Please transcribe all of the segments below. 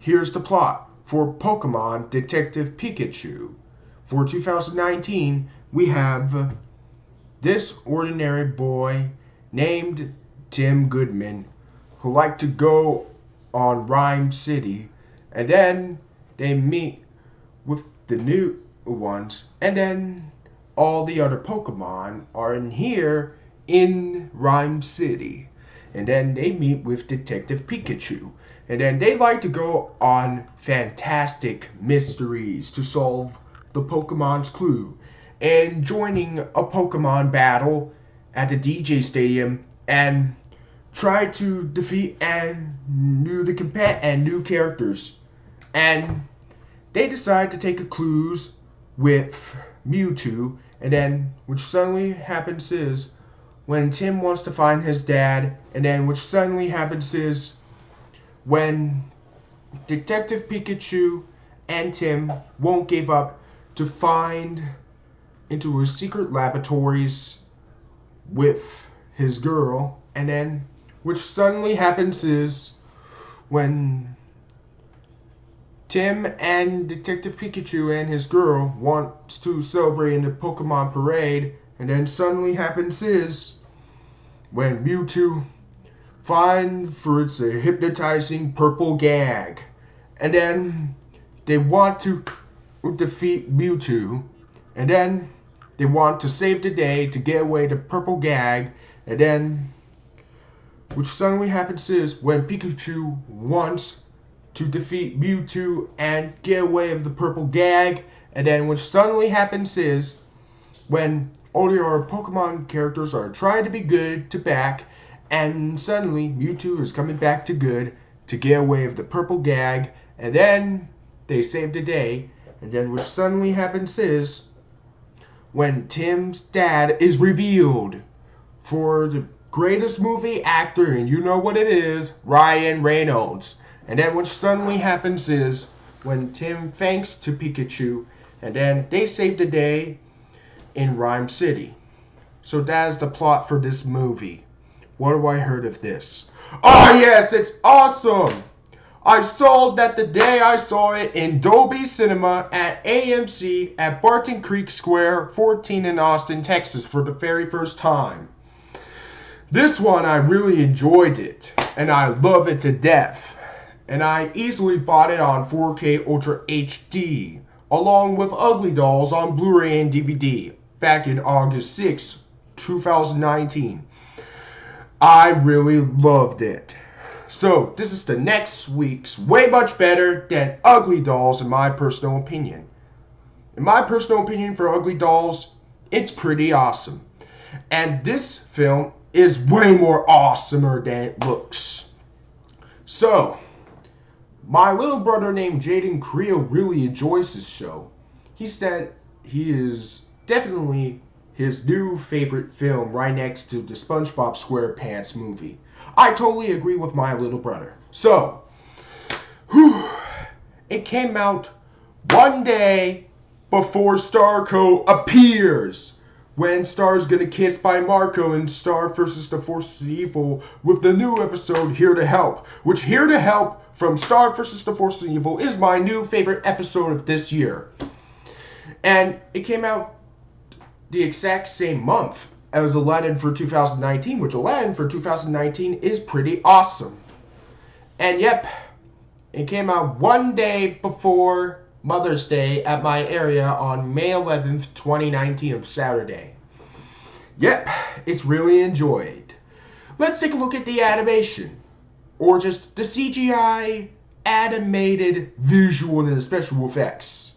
here's the plot for Pokemon Detective Pikachu. For 2019, we have this ordinary boy named Tim Goodman who liked to go on Rhyme City, and then they meet with the new ones, and then all the other Pokemon are in here in Rhyme City. And then they meet with Detective Pikachu. And then they like to go on fantastic mysteries to solve the Pokemon's clue. And joining a Pokemon battle at the DJ Stadium and try to defeat and new characters. And they decide to take a clues with Mewtwo, and then which suddenly happens is when Tim wants to find his dad, and then which suddenly happens is when Detective Pikachu and Tim won't give up to find into his secret laboratories with his girl, and then which suddenly happens is when Tim and Detective Pikachu and his girl wants to celebrate in the Pokemon parade, and then suddenly happens is when Mewtwo finds for its a hypnotizing purple gag, and then they want to defeat Mewtwo, and then they want to save the day to get away the purple gag, and then which suddenly happens is when Pikachu wants to defeat Mewtwo and get away with the purple gag, and then what suddenly happens is when all your Pokemon characters are trying to be good to back, and suddenly Mewtwo is coming back to good to get away with the purple gag, and then they save the day, and then what suddenly happens is when Tim's dad is revealed for the greatest movie actor, and you know what it is, Ryan Reynolds. And then what suddenly happens is when Tim thanks to Pikachu, and then they save the day in Rhyme City. So that is the plot for this movie. What have I heard of this? Oh yes, it's awesome! I saw that the day I saw it in Dolby Cinema at AMC at Barton Creek Square 14 in Austin, Texas for the very first time. This one I really enjoyed it, and I love it to death. And I easily bought it on 4K Ultra HD, along with Ugly Dolls on Blu-ray and DVD, back in August 6, 2019. I really loved it. So, this is the next week's way much better than Ugly Dolls in my personal opinion. In my personal opinion for Ugly Dolls, it's pretty awesome. And this film is way more awesomer than it looks. So, my little brother named Jaden Creel really enjoys this show. He said he is definitely his new favorite film right next to the SpongeBob SquarePants movie. I totally agree with my little brother. So, it came out one day before Starco appears, when Star's gonna kiss by Marco in Star vs. the Forces of Evil with the new episode Here to Help, which Here to Help from Star vs. the Forces of Evil is my new favorite episode of this year. And it came out the exact same month as Aladdin for 2019, which Aladdin for 2019 is pretty awesome. And yep, it came out one day before Mother's Day at my area on May 11th, 2019 of Saturday. Yep, it's really enjoyed. Let's take a look at the animation, or just the CGI animated visual and special effects.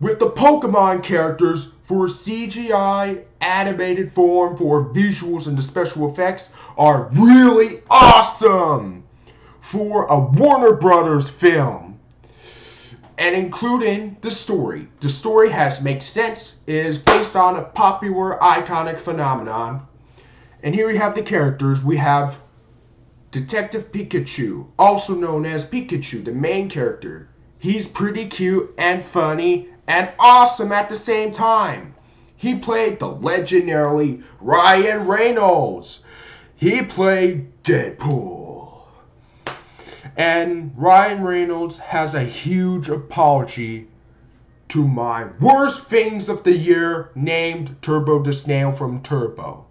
With the Pokemon characters for CGI animated form for visuals and the special effects are really awesome for a Warner Brothers film. And including the story. The story makes sense, is based on a popular iconic phenomenon. And here we have the characters. We have Detective Pikachu, also known as Pikachu, the main character. He's pretty cute and funny and awesome at the same time. He played the legendary Ryan Reynolds. He played Deadpool. And Ryan Reynolds has a huge apology to my worst things of the year, named Turbo the Snail from Turbo.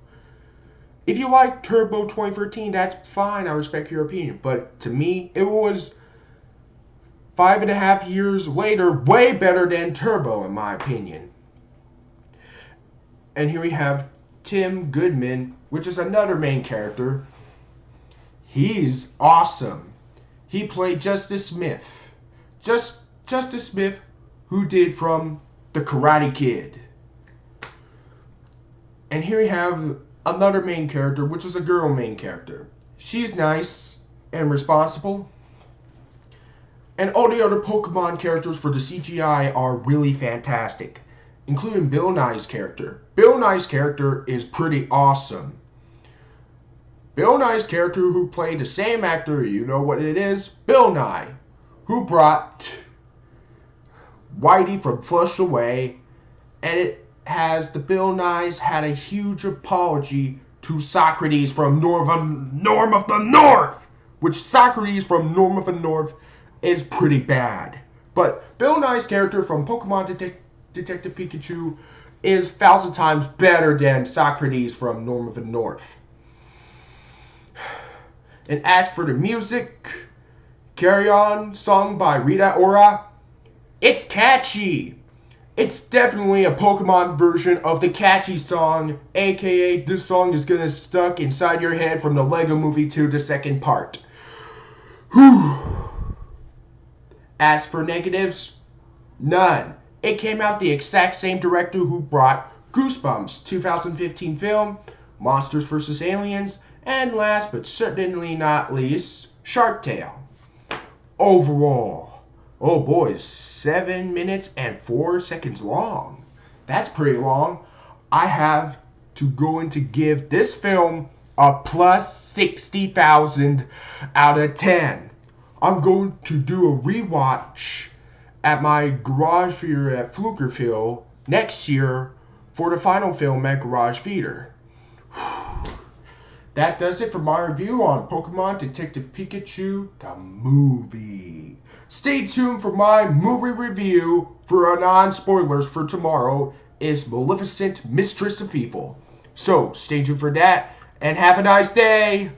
If you like Turbo 2013, that's fine. I respect your opinion. But to me, it was 5.5 years later, way better than Turbo, in my opinion. And here we have Tim Goodman, which is another main character. He's awesome. He played Justice Smith. Justice Smith, who did from The Karate Kid. And here we have another main character, which is a girl main character. She's nice and responsible. And all the other Pokemon characters for the CGI are really fantastic, including Bill Nye's character. Bill Nye's character is pretty awesome. Bill Nye's character, who played the same actor, you know what it is, Bill Nye, who brought Whitey from Flush Away, and it has the Bill Nyes had a huge apology to Socrates from Norm of the North, which Socrates from Norm of the North is pretty bad. But Bill Nye's character from Pokemon Detective Pikachu is 1,000 times better than Socrates from Norm of the North. And as for the music, Carry On, sung by Rita Ora, it's catchy. It's definitely a Pokemon version of the catchy song, aka this song is gonna stuck inside your head from the Lego Movie 2, the second part. Whew. As for negatives, none. It came out the exact same director who brought Goosebumps 2015 film, Monsters vs. Aliens, and last but certainly not least, Shark Tale. Overall, oh boy, 7 minutes and 4 seconds long. That's pretty long. I have to go in to give this film a plus 60,000 out of 10. I'm going to do a rewatch at my Garage Theater at Pflugerville next year for the final film at Garage Theater. That does it for my review on Pokemon Detective Pikachu, the movie. Stay tuned for my movie review for non-spoilers for tomorrow is Maleficent, Mistress of Evil. So, stay tuned for that, and have a nice day!